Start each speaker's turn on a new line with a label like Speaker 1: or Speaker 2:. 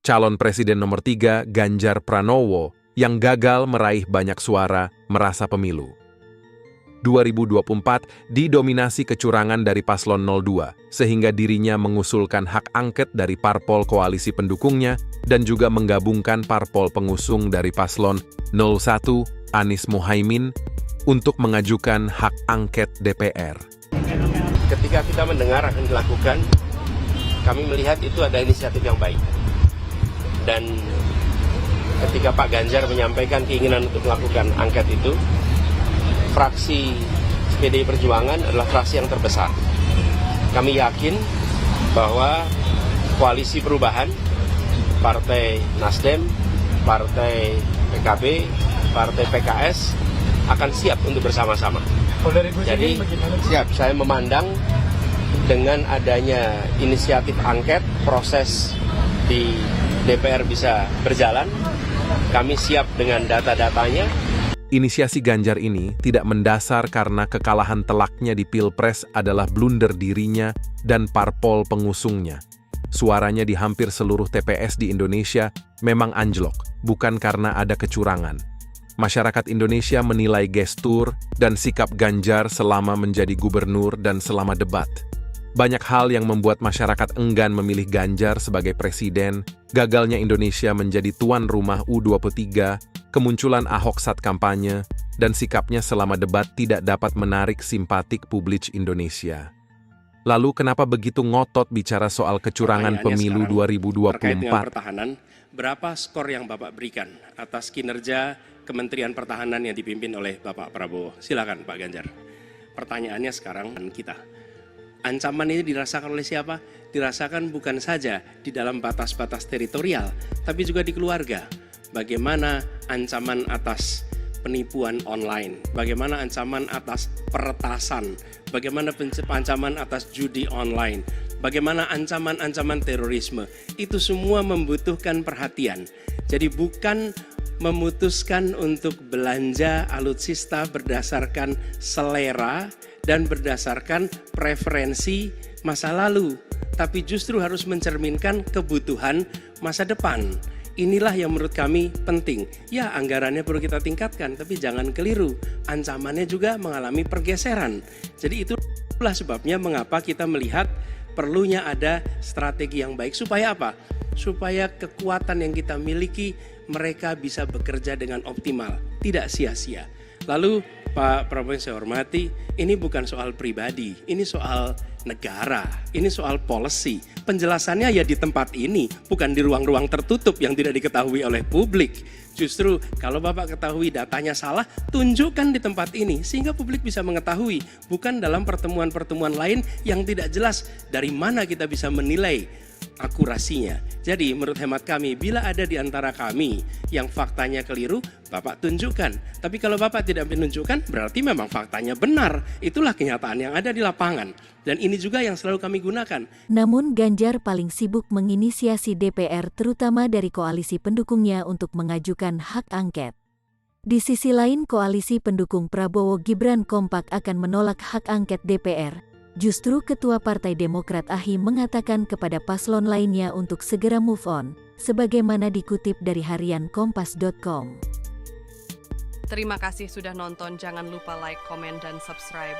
Speaker 1: calon presiden nomor 3 Ganjar Pranowo yang gagal meraih banyak suara merasa pemilu. 2024 didominasi kecurangan dari paslon 02, sehingga dirinya mengusulkan hak angket dari parpol koalisi pendukungnya dan juga menggabungkan parpol pengusung dari paslon 01 Anies Muhaimin untuk mengajukan hak angket DPR.
Speaker 2: Ketika kita mendengar akan dilakukan, kami melihat itu ada inisiatif yang baik. Dan ketika Pak Ganjar menyampaikan keinginan untuk melakukan angket itu, fraksi PDI Perjuangan adalah fraksi yang terbesar. Kami yakin bahwa koalisi perubahan, Partai Nasdem, Partai PKB, Partai PKS akan siap untuk bersama-sama. Jadi siap, saya memandang dengan adanya inisiatif angket, proses di DPR bisa berjalan, kami siap dengan data-datanya.
Speaker 1: Inisiasi Ganjar ini tidak mendasar karena kekalahan telaknya di Pilpres adalah blunder dirinya dan parpol pengusungnya. Suaranya di hampir seluruh TPS di Indonesia memang anjlok, bukan karena ada kecurangan. Masyarakat Indonesia menilai gestur dan sikap Ganjar selama menjadi gubernur dan selama debat. Banyak hal yang membuat masyarakat enggan memilih Ganjar sebagai presiden, gagalnya Indonesia menjadi tuan rumah U23, kemunculan Ahok saat kampanye, dan sikapnya selama debat tidak dapat menarik simpatik publik Indonesia. Lalu kenapa begitu ngotot bicara soal kecurangan pemilu 2024?
Speaker 2: Terkait dengan pertahanan, berapa skor yang Bapak berikan atas kinerja Kementerian Pertahanan yang dipimpin oleh Bapak Prabowo? Silakan Pak Ganjar. Pertanyaannya sekarang kita. Ancaman ini dirasakan oleh siapa? Dirasakan bukan saja di dalam batas-batas teritorial, tapi juga di keluarga. Bagaimana ancaman atas penipuan online, bagaimana ancaman atas peretasan, bagaimana ancaman atas judi online, bagaimana ancaman-ancaman terorisme. Itu semua membutuhkan perhatian. Jadi bukan memutuskan untuk belanja alutsista berdasarkan selera dan berdasarkan preferensi masa lalu, tapi justru harus mencerminkan kebutuhan masa depan. Inilah yang menurut kami penting. Ya, anggarannya perlu kita tingkatkan, tapi jangan keliru. Ancamannya juga mengalami pergeseran. Jadi itulah sebabnya mengapa kita melihat perlunya ada strategi yang baik. Supaya apa? Supaya kekuatan yang kita miliki mereka bisa bekerja dengan optimal, tidak sia-sia. Lalu Pak Prabowo yang saya hormati, ini bukan soal pribadi, ini soal negara, ini soal policy. Penjelasannya ya di tempat ini, bukan di ruang-ruang tertutup yang tidak diketahui oleh publik. Justru kalau Bapak ketahui datanya salah, tunjukkan di tempat ini sehingga publik bisa mengetahui, bukan dalam pertemuan-pertemuan lain yang tidak jelas dari mana kita bisa menilai akurasinya. Jadi menurut hemat kami, bila ada di antara kami yang faktanya keliru, Bapak tunjukkan. Tapi kalau Bapak tidak menunjukkan, berarti memang faktanya benar. Itulah kenyataan yang ada di lapangan. Dan ini juga yang selalu kami gunakan.
Speaker 3: Namun Ganjar paling sibuk menginisiasi DPR terutama dari koalisi pendukungnya untuk mengajukan hak angket. Di sisi lain, koalisi pendukung Prabowo Gibran kompak akan menolak hak angket DPR. Justru Ketua Partai Demokrat AHI mengatakan kepada paslon lainnya untuk segera move on, sebagaimana dikutip dari harian Kompas.com.
Speaker 4: Terima kasih sudah nonton, jangan lupa like, komen, dan subscribe.